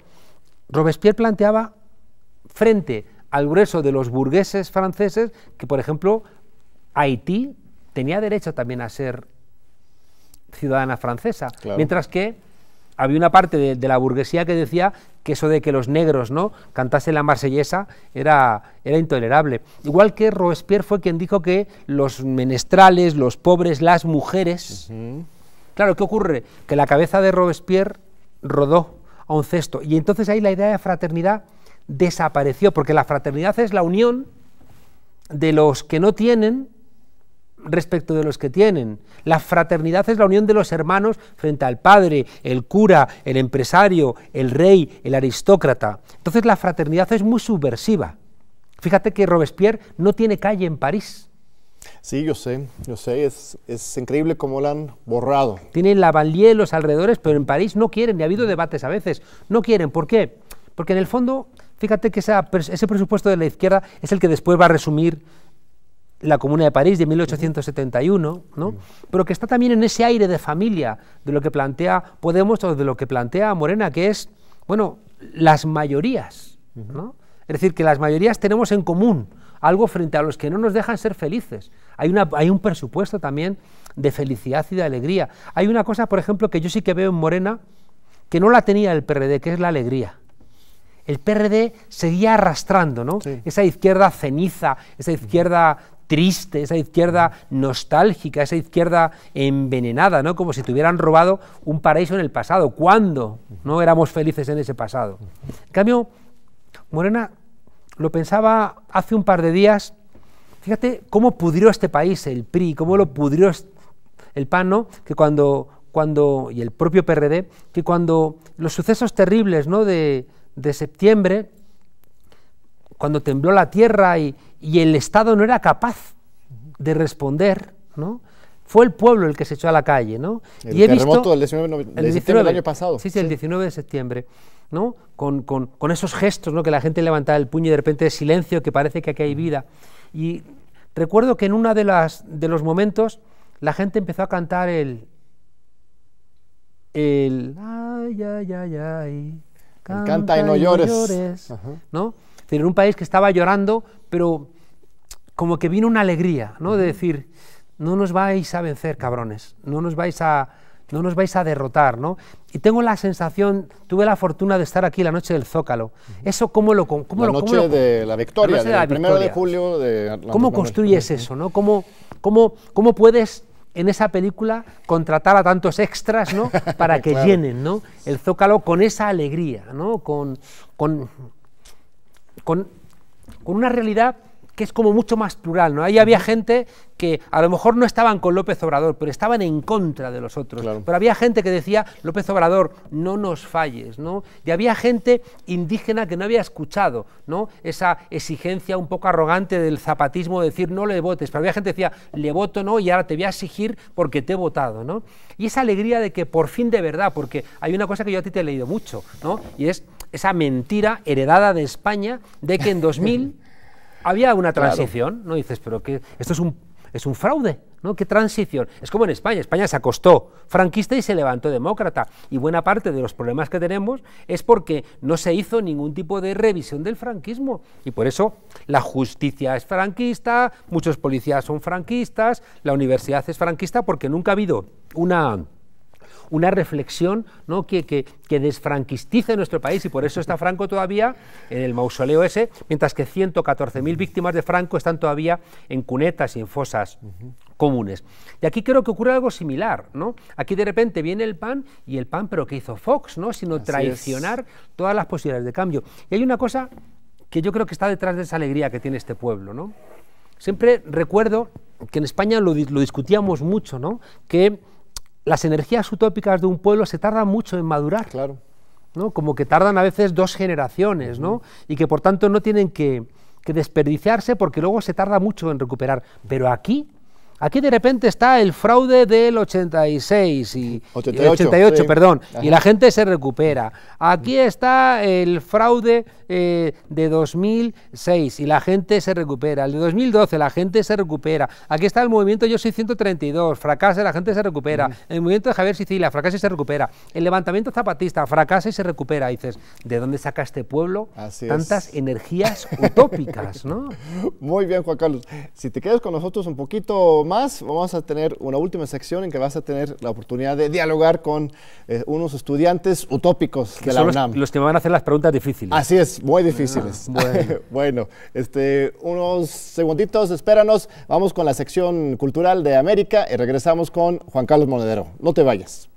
Robespierre planteaba frente al grueso de los burgueses franceses que, por ejemplo, Haití tenía derecho también a ser ciudadana francesa, claro. Mientras que había una parte de la burguesía que decía que eso de que los negros, ¿no?, cantasen la marsellesa era intolerable. Igual que Robespierre fue quien dijo que los menestrales, los pobres, las mujeres... Claro, ¿qué ocurre? Que la cabeza de Robespierre rodó a un cesto y entonces ahí la idea de fraternidad desapareció, porque la fraternidad es la unión de los que no tienen respecto de los que tienen. La fraternidad es la unión de los hermanos frente al padre, el cura, el empresario, el rey, el aristócrata. Entonces la fraternidad es muy subversiva. Fíjate que Robespierre no tiene calle en París. Sí, yo sé, es increíble cómo la han borrado. Tienen la Banlieue en los alrededores, pero en París no quieren, y ha habido debates a veces, no quieren. ¿Por qué? Porque en el fondo, fíjate que ese presupuesto de la izquierda es el que después va a resumir la Comuna de París de 1871, ¿no? Pero que está también en ese aire de familia de lo que plantea Podemos o de lo que plantea Morena, que es, bueno, las mayorías, ¿no? Es decir, que las mayorías tenemos en común algo frente a los que no nos dejan ser felices. Hay un presupuesto también de felicidad y de alegría. Hay una cosa, por ejemplo, que yo sí que veo en Morena, que no la tenía el PRD, que es la alegría. El PRD seguía arrastrando, ¿no? Sí. Esa izquierda ceniza, esa izquierda triste, esa izquierda nostálgica, esa izquierda envenenada, ¿no? Como si te hubieran robado un paraíso en el pasado. ¿Cuándo no éramos felices en ese pasado? En cambio, Morena, lo pensaba hace un par de días, fíjate cómo pudrió este país el PRI, cómo lo pudrió el PAN, ¿no? Que y el propio PRD, que cuando los sucesos terribles, ¿no? de septiembre, cuando tembló la tierra y el Estado no era capaz de responder, ¿no? Fue el pueblo el que se echó a la calle, ¿no? El terremoto del 19 de septiembre del año pasado. Sí, el 19 de septiembre, ¿no? Con esos gestos, ¿no? Que la gente levantaba el puño y de repente silencio, que parece que aquí hay vida. Y recuerdo que en uno de los momentos la gente empezó a cantar el ay, ay, ay, ay, canta y no llores, ¿no? Es decir, en un país que estaba llorando, pero como que vino una alegría, ¿no? De decir, no nos vais a vencer, cabrones, no nos vais a derrotar, ¿no? Y tengo la sensación, tuve la fortuna de estar aquí la noche del Zócalo. Eso, ¿cómo la noche de la victoria, del 1 de julio de... ¿Cómo construyes eso, no? ¿Cómo puedes en esa película contratar a tantos extras, ¿no? Para que claro, llenen, ¿no? El Zócalo con esa alegría, ¿no? Con una realidad que es como mucho más plural, ¿no? Ahí había gente que a lo mejor no estaban con López Obrador, pero estaban en contra de los otros. Claro. Pero había gente que decía, López Obrador, no nos falles, ¿no? Y había gente indígena que no había escuchado, ¿no? Esa exigencia un poco arrogante del zapatismo de decir, no le votes. Pero había gente que decía, le voto, no, y ahora te voy a exigir porque te he votado, ¿no? Y esa alegría de que por fin de verdad, porque hay una cosa que yo a ti te he leído mucho, ¿no? Y es esa mentira heredada de España de que en 2000 había una transición, claro, ¿no? Dices, pero que esto es un fraude, ¿no? ¿Qué transición? Es como en España. España se acostó franquista y se levantó demócrata. Y buena parte de los problemas que tenemos es porque no se hizo ningún tipo de revisión del franquismo. Y por eso la justicia es franquista, muchos policías son franquistas, la universidad es franquista, porque nunca ha habido una reflexión, ¿no? que desfranquistice nuestro país, y por eso está Franco todavía en el mausoleo ese, mientras que 114.000 víctimas de Franco están todavía en cunetas y en fosas comunes. Y aquí creo que ocurre algo similar, ¿no? Aquí de repente viene el PAN, y el PAN, pero ¿qué hizo Fox, no? Sino traicionar todas las posibilidades de cambio. Y hay una cosa que yo creo que está detrás de esa alegría que tiene este pueblo, ¿no? Siempre recuerdo que en España lo discutíamos mucho, ¿no? Que las energías utópicas de un pueblo se tardan mucho en madurar, claro, ¿no? Como que tardan a veces 2 generaciones, ¿no? Y que por tanto no tienen que desperdiciarse, porque luego se tarda mucho en recuperar. Pero aquí de repente está el fraude del 86 y 88, sí, perdón, y la gente se recupera. Aquí está el fraude de 2006 y la gente se recupera. El de 2012 la gente se recupera. Aquí está el movimiento Yo Soy 132, fracasa y la gente se recupera. El movimiento de Javier Sicilia, fracasa y se recupera. El levantamiento zapatista, fracasa y se recupera. Y dices, ¿de dónde saca este pueblo tantas energías utópicas, ¿no? Muy bien, Juan Carlos. Si te quedas con nosotros un poquito más, vamos a tener una última sección en que vas a tener la oportunidad de dialogar con unos estudiantes utópicos de la UNAM. Los que me van a hacer las preguntas difíciles. Así es, muy difíciles. Bueno, unos segunditos, espéranos. Vamos con la sección cultural de América y regresamos con Juan Carlos Monedero. No te vayas.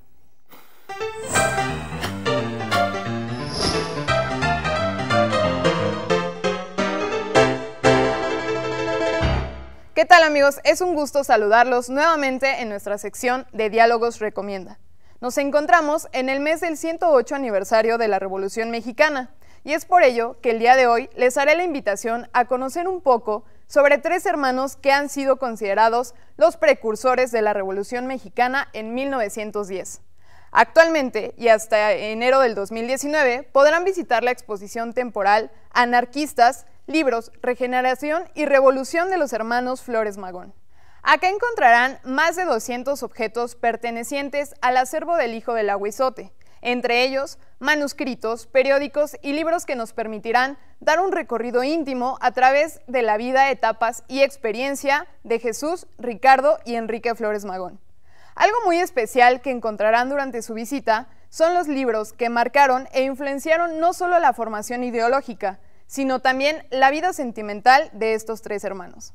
¿Qué tal, amigos? Es un gusto saludarlos nuevamente en nuestra sección de Diálogos Recomienda. Nos encontramos en el mes del 108 aniversario de la Revolución Mexicana, y es por ello que el día de hoy les haré la invitación a conocer un poco sobre 3 hermanos que han sido considerados los precursores de la Revolución Mexicana en 1910. Actualmente, y hasta enero del 2019, podrán visitar la exposición temporal Anarquistas, Libros, Regeneración y Revolución de los hermanos Flores Magón. Acá encontrarán más de 200 objetos pertenecientes al acervo del hijo del Aguizote, entre ellos manuscritos, periódicos y libros que nos permitirán dar un recorrido íntimo a través de la vida, etapas y experiencia de Jesús, Ricardo y Enrique Flores Magón. Algo muy especial que encontrarán durante su visita son los libros que marcaron e influenciaron no solo la formación ideológica, sino también la vida sentimental de estos 3 hermanos.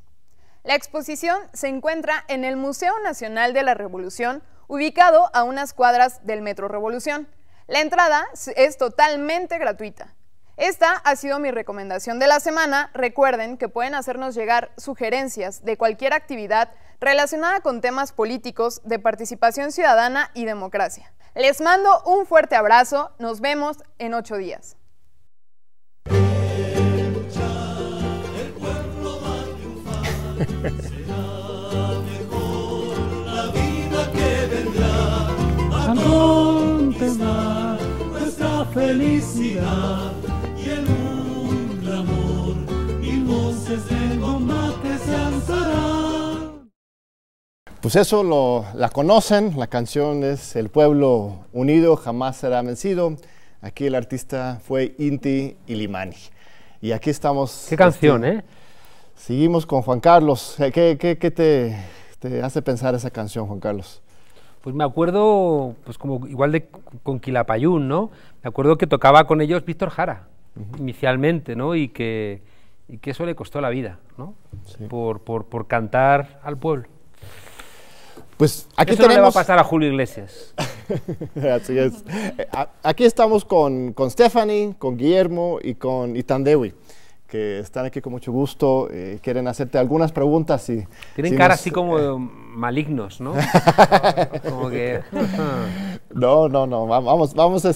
La exposición se encuentra en el Museo Nacional de la Revolución, ubicado a unas cuadras del Metro Revolución. La entrada es totalmente gratuita. Esta ha sido mi recomendación de la semana. Recuerden que pueden hacernos llegar sugerencias de cualquier actividad relacionada con temas políticos, de participación ciudadana y democracia. Les mando un fuerte abrazo. Nos vemos en 8 días. A contemplar nuestra felicidad y en un clamor mil voces de combate se alzarán. Pues eso la conocen, la canción es El pueblo unido jamás será vencido. Aquí el artista fue Inti Illimani. Y aquí estamos. Qué canción, ¿eh? Seguimos con Juan Carlos. ¿Qué te hace pensar esa canción, Juan Carlos? Pues me acuerdo, pues como igual con Quilapayún, ¿no? Me acuerdo que tocaba con ellos Víctor Jara, inicialmente, ¿no? Y que eso le costó la vida, ¿no? Sí. Por cantar al pueblo. Pues aquí eso tenemos... no le va a pasar a Julio Iglesias. Así es. Aquí estamos con Stephanie, con Guillermo y con Itandewi, que están aquí con mucho gusto, quieren hacerte algunas preguntas. Tienen cara así como malignos, ¿no? Como que... No, vamos,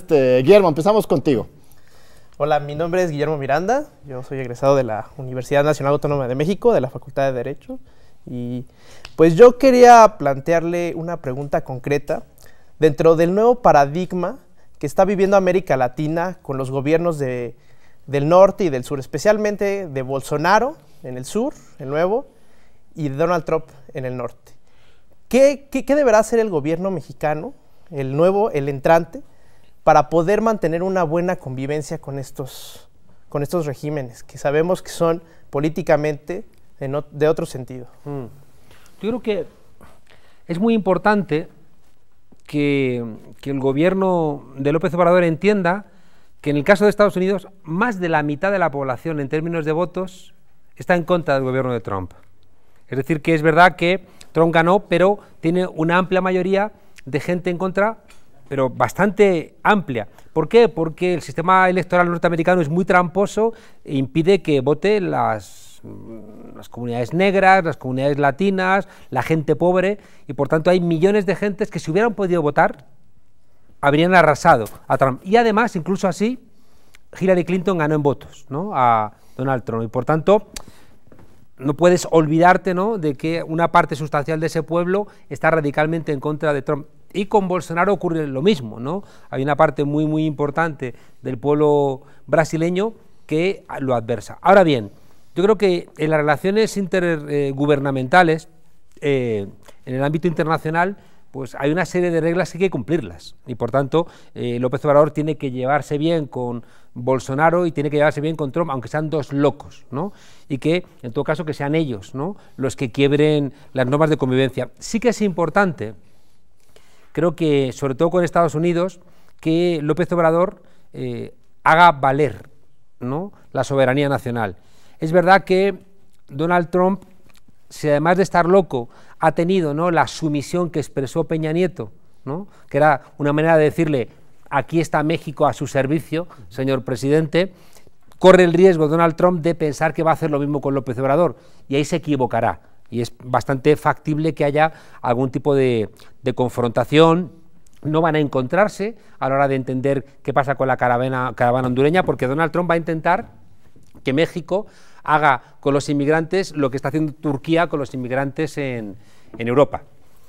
Guillermo, empezamos contigo. Hola, mi nombre es Guillermo Miranda, yo soy egresado de la Universidad Nacional Autónoma de México, de la Facultad de Derecho, y pues yo quería plantearle una pregunta concreta dentro del nuevo paradigma que está viviendo América Latina con los gobiernos del norte y del sur, especialmente de Bolsonaro en el sur, el nuevo, y de Donald Trump en el norte. ¿Qué deberá hacer el gobierno mexicano, el nuevo, el entrante, para poder mantener una buena convivencia con estos regímenes, que sabemos que son políticamente de otro sentido? Yo creo que es muy importante que el gobierno de López Obrador entienda que en el caso de Estados Unidos, más de la mitad de la población en términos de votos está en contra del gobierno de Trump. Es decir, que es verdad que Trump ganó, pero tiene una amplia mayoría de gente en contra, pero bastante amplia. ¿Por qué? Porque el sistema electoral norteamericano es muy tramposo e impide que vote las comunidades negras, las comunidades latinas, la gente pobre, y por tanto hay millones de gentes que si hubieran podido votar, habrían arrasado a Trump. Y además, incluso así, Hillary Clinton ganó en votos, ¿no?, a Donald Trump. Y por tanto, no puedes olvidarte, ¿no?, de que una parte sustancial de ese pueblo está radicalmente en contra de Trump. Y con Bolsonaro ocurre lo mismo, ¿no? Hay una parte muy importante del pueblo brasileño que lo adversa. Ahora bien, yo creo que en las relaciones intergubernamentales, en el ámbito internacional, pues hay una serie de reglas que hay que cumplirlas, y por tanto López Obrador tiene que llevarse bien con Bolsonaro y tiene que llevarse bien con Trump, aunque sean dos locos, ¿no? Y que en todo caso que sean ellos, ¿no?, los que quiebren las normas de convivencia. Sí que es importante, creo que sobre todo con Estados Unidos, que López Obrador haga valer, ¿no?, la soberanía nacional. Es verdad que Donald Trump, si además de estar loco, ha tenido, ¿no?, la sumisión que expresó Peña Nieto, ¿no?, que era una manera de decirle: aquí está México a su servicio, señor presidente, corre el riesgo Donald Trump de pensar que va a hacer lo mismo con López Obrador, y ahí se equivocará, y es bastante factible que haya algún tipo de confrontación. No van a encontrarse a la hora de entender qué pasa con la caravana hondureña, porque Donald Trump va a intentar que México haga con los inmigrantes lo que está haciendo Turquía con los inmigrantes en Europa.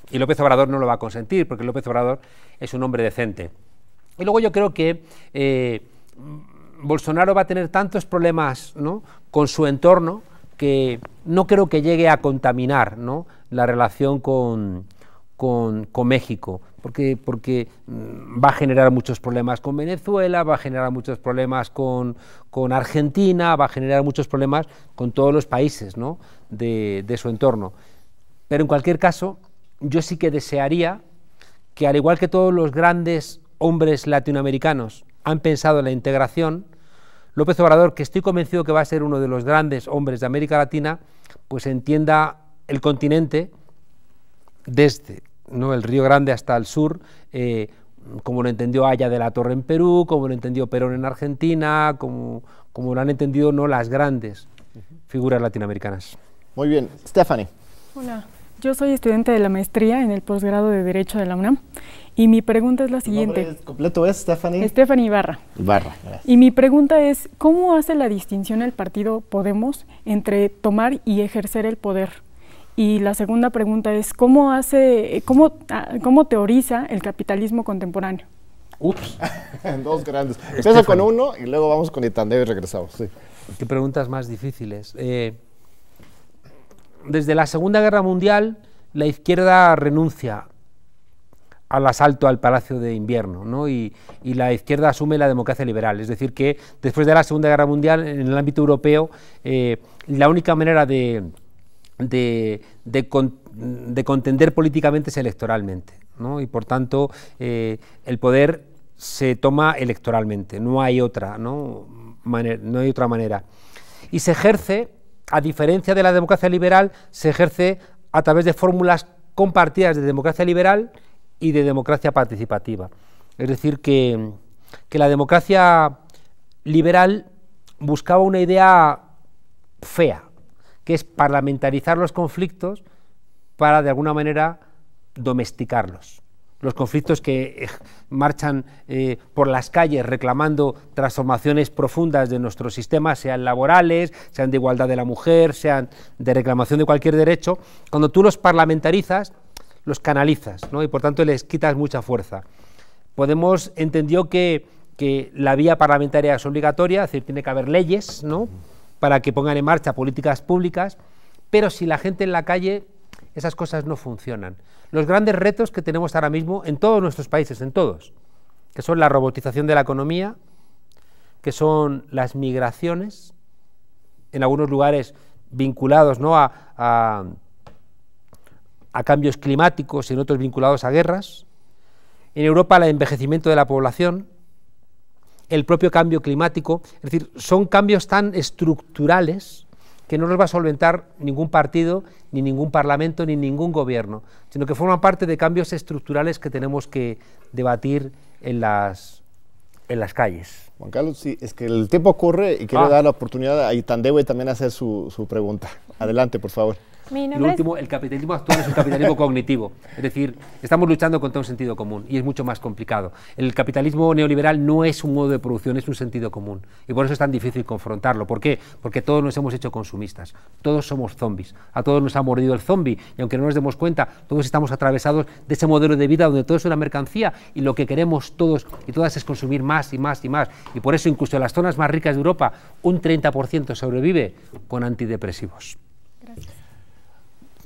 Y López Obrador no lo va a consentir, porque López Obrador es un hombre decente. Y luego yo creo que Bolsonaro va a tener tantos problemas, ¿no?, con su entorno, que no creo que llegue a contaminar, ¿no?, la relación con México, porque va a generar muchos problemas con Venezuela, va a generar muchos problemas con Argentina, va a generar muchos problemas con todos los países, ¿no?, de su entorno. Pero en cualquier caso, yo sí que desearía que, al igual que todos los grandes hombres latinoamericanos han pensado en la integración, López Obrador, que estoy convencido que va a ser uno de los grandes hombres de América Latina, pues entienda el continente desde, ¿no?, el Río Grande hasta el sur, como lo entendió Aya de la Torre en Perú, como lo entendió Perón en Argentina, como lo han entendido, ¿no?, las grandes figuras latinoamericanas. Muy bien. Stephanie. Hola, yo soy estudiante de la maestría en el posgrado de Derecho de la UNAM y mi pregunta es la siguiente. ¿Tu nombre completo es Stephanie? Stephanie Ibarra. Ibarra, gracias. Y mi pregunta es, ¿cómo hace la distinción el partido Podemos entre tomar y ejercer el poder? Y la segunda pregunta es, ¿cómo teoriza el capitalismo contemporáneo? Ups. Dos grandes. Empieza con uno y luego vamos con Itandeo y regresamos. Sí. Qué preguntas más difíciles. Desde la Segunda Guerra Mundial, la izquierda renuncia al asalto al Palacio de Invierno, ¿no? Y la izquierda asume la democracia liberal. Es decir, que después de la Segunda Guerra Mundial, en el ámbito europeo, la única manera de contender políticamente es electoralmente, ¿no? Y por tanto, el poder se toma electoralmente, no hay otra, ¿no?, no hay otra manera. Y se ejerce, a diferencia de la democracia liberal, se ejerce a través de fórmulas compartidas de democracia liberal y de democracia participativa. Es decir, que la democracia liberal buscaba una idea fea, que es parlamentarizar los conflictos para, de alguna manera, domesticarlos. Los conflictos que marchan por las calles reclamando transformaciones profundas de nuestro sistema, sean laborales, sean de igualdad de la mujer, sean de reclamación de cualquier derecho, cuando tú los parlamentarizas, los canalizas, ¿no? Y por tanto les quitas mucha fuerza. Podemos entendió que la vía parlamentaria es obligatoria, es decir, tiene que haber leyes, ¿no?, para que pongan en marcha políticas públicas, pero si la gente en la calle, esas cosas no funcionan. Los grandes retos que tenemos ahora mismo en todos nuestros países, en todos, que son la robotización de la economía, que son las migraciones, en algunos lugares vinculados, ¿no?, a cambios climáticos y en otros vinculados a guerras. En Europa, el envejecimiento de la población, el propio cambio climático, es decir, son cambios tan estructurales que no los va a solventar ningún partido, ni ningún parlamento, ni ningún gobierno, sino que forman parte de cambios estructurales que tenemos que debatir en las calles. Juan Carlos, sí, es que el tiempo corre y quiero dar la oportunidad a Itandeo también hacer su pregunta. Adelante, por favor. Y lo último, el capitalismo actual es un capitalismo cognitivo, es decir, estamos luchando contra un sentido común y es mucho más complicado. El capitalismo neoliberal no es un modo de producción, es un sentido común y por eso es tan difícil confrontarlo. ¿Por qué? Porque todos nos hemos hecho consumistas, todos somos zombies, a todos nos ha mordido el zombie y aunque no nos demos cuenta, todos estamos atravesados de ese modelo de vida donde todo es una mercancía y lo que queremos todos y todas es consumir más y más y más y por eso incluso en las zonas más ricas de Europa un 30% sobrevive con antidepresivos. Gracias.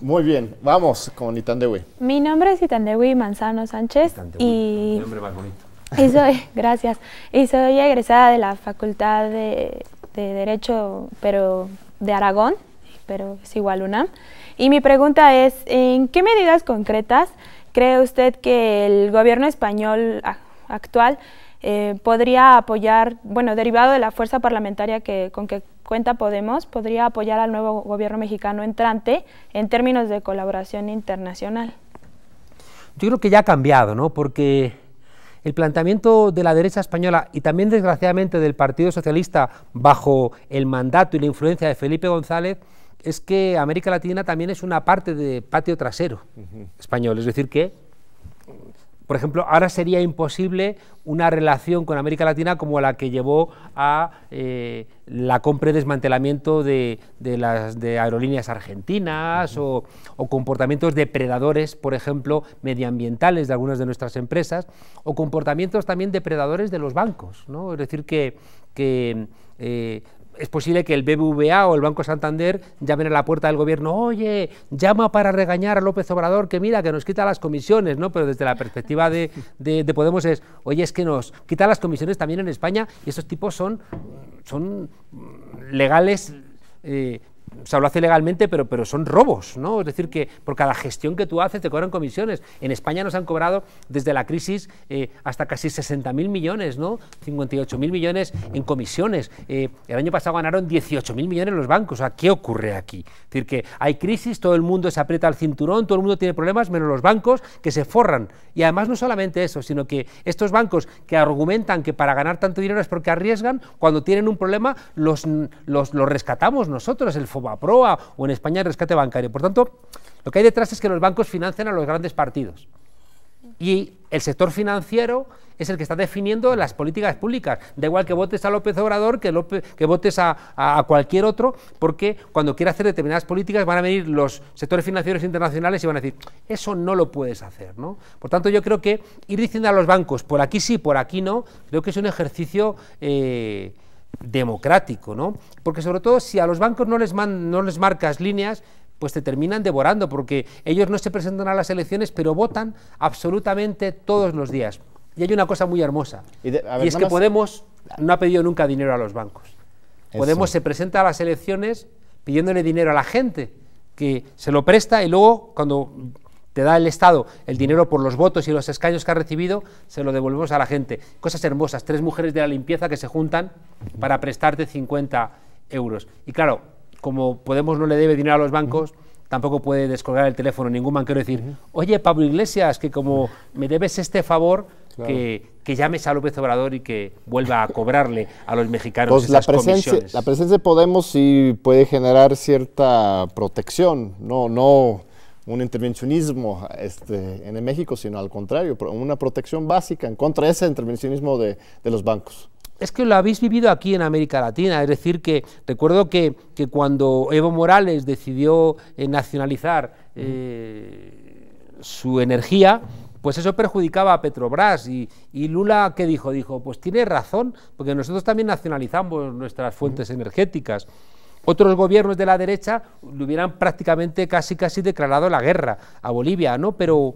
Muy bien, vamos con Itandewi. Mi nombre es Itandewi Manzano Sánchez y nombre más bonito. Gracias. Y soy egresada de la Facultad de Derecho, pero de Aragón, pero es igual UNAM. Y mi pregunta es, ¿en qué medidas concretas cree usted que el gobierno español actual podría apoyar, bueno, derivado de la fuerza parlamentaria con que cuenta Podemos, podría apoyar al nuevo gobierno mexicano entrante en términos de colaboración internacional? Yo creo que ya ha cambiado, ¿no? Porque el planteamiento de la derecha española y también desgraciadamente del Partido Socialista bajo el mandato y la influencia de Felipe González es que América Latina también es una parte de patio trasero español, es decir que, por ejemplo, ahora sería imposible una relación con América Latina como la que llevó a la compra y desmantelamiento de aerolíneas argentinas o comportamientos depredadores, por ejemplo, medioambientales de algunas de nuestras empresas, o comportamientos también depredadores de los bancos, ¿no? Es decir, que es posible que el BBVA o el Banco Santander llamen a la puerta del gobierno, oye, llama para regañar a López Obrador, que mira, que nos quita las comisiones, ¿no? Pero desde la perspectiva de Podemos es, oye, es que nos quita las comisiones también en España y esos tipos son legales o sea, lo hace legalmente, pero son robos, ¿no? Es decir, que por cada gestión que tú haces te cobran comisiones. En España nos han cobrado desde la crisis hasta casi 60.000 millones, ¿no? 58.000 millones en comisiones. El año pasado ganaron 18.000 millones los bancos. O sea, ¿qué ocurre aquí? Es decir, que hay crisis, todo el mundo se aprieta el cinturón, todo el mundo tiene problemas, menos los bancos que se forran. Y además no solamente eso, sino que estos bancos que argumentan que para ganar tanto dinero es porque arriesgan, cuando tienen un problema los rescatamos nosotros, el Fobaproa o en España el rescate bancario. Por tanto, lo que hay detrás es que los bancos financian a los grandes partidos y el sector financiero es el que está definiendo las políticas públicas. Da igual que votes a López Obrador, que votes a cualquier otro, porque cuando quiera hacer determinadas políticas van a venir los sectores financieros internacionales y van a decir, eso no lo puedes hacer, ¿no? Por tanto, yo creo que ir diciendo a los bancos, por aquí sí, por aquí no, creo que es un ejercicio democrático, ¿no? Porque sobre todo si a los bancos no les marcas líneas, pues te terminan devorando, porque ellos no se presentan a las elecciones, pero votan absolutamente todos los días. Y hay una cosa muy hermosa, y es que Podemos no ha pedido nunca dinero a los bancos. Podemos se presenta a las elecciones pidiéndole dinero a la gente, que se lo presta y luego cuando te da el Estado el dinero por los votos y los escaños que ha recibido, se lo devolvemos a la gente. Cosas hermosas, 3 mujeres de la limpieza que se juntan para prestarte 50 euros. Y claro, como Podemos no le debe dinero a los bancos, tampoco puede descolgar el teléfono ningún banquero y decir, oye, Pablo Iglesias, que como me debes este favor, claro, que llames a López Obrador y que vuelva a cobrarle a los mexicanos pues esas comisiones. La presencia de Podemos sí puede generar cierta protección, no un intervencionismo en México, sino al contrario, una protección básica en contra de ese intervencionismo de los bancos. Es que lo habéis vivido aquí en América Latina, es decir, que recuerdo que cuando Evo Morales decidió nacionalizar su energía, pues eso perjudicaba a Petrobras y Lula, ¿qué dijo? Dijo, pues tiene razón, porque nosotros también nacionalizamos nuestras fuentes energéticas. Otros gobiernos de la derecha le hubieran prácticamente casi declarado la guerra a Bolivia, ¿no? Pero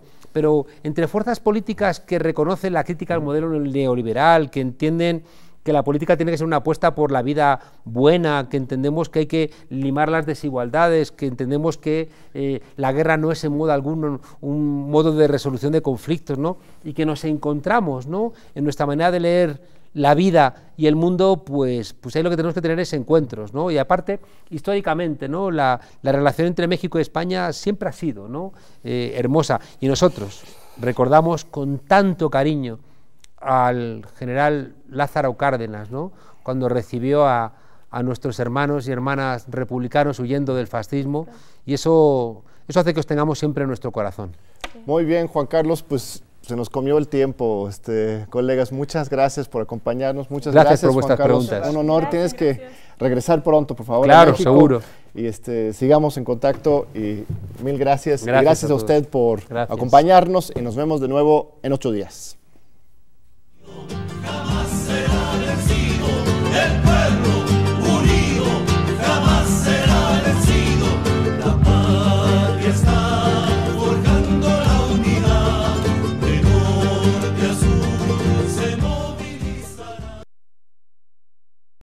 entre fuerzas políticas que reconocen la crítica al modelo neoliberal, que entienden que la política tiene que ser una apuesta por la vida buena, que entendemos que hay que limar las desigualdades, que entendemos que la guerra no es en modo alguno un modo de resolución de conflictos, ¿no? Y que nos encontramos, ¿no?, en nuestra manera de leer la vida y el mundo, pues ahí lo que tenemos que tener es encuentros, ¿no? Y aparte, históricamente, ¿no?, la relación entre México y España siempre ha sido, ¿no?, hermosa. Y nosotros recordamos con tanto cariño al general Lázaro Cárdenas, ¿no?, cuando recibió a nuestros hermanos y hermanas republicanos huyendo del fascismo, y eso hace que os tengamos siempre en nuestro corazón. Muy bien, Juan Carlos, pues se nos comió el tiempo, colegas, muchas gracias por acompañarnos, muchas gracias por vuestras Juan Carlos, preguntas. Un honor, Gracias, tienes que regresar pronto, por favor, claro, a México, seguro. Y sigamos en contacto y mil gracias. Gracias a usted por acompañarnos y nos vemos de nuevo en 8 días.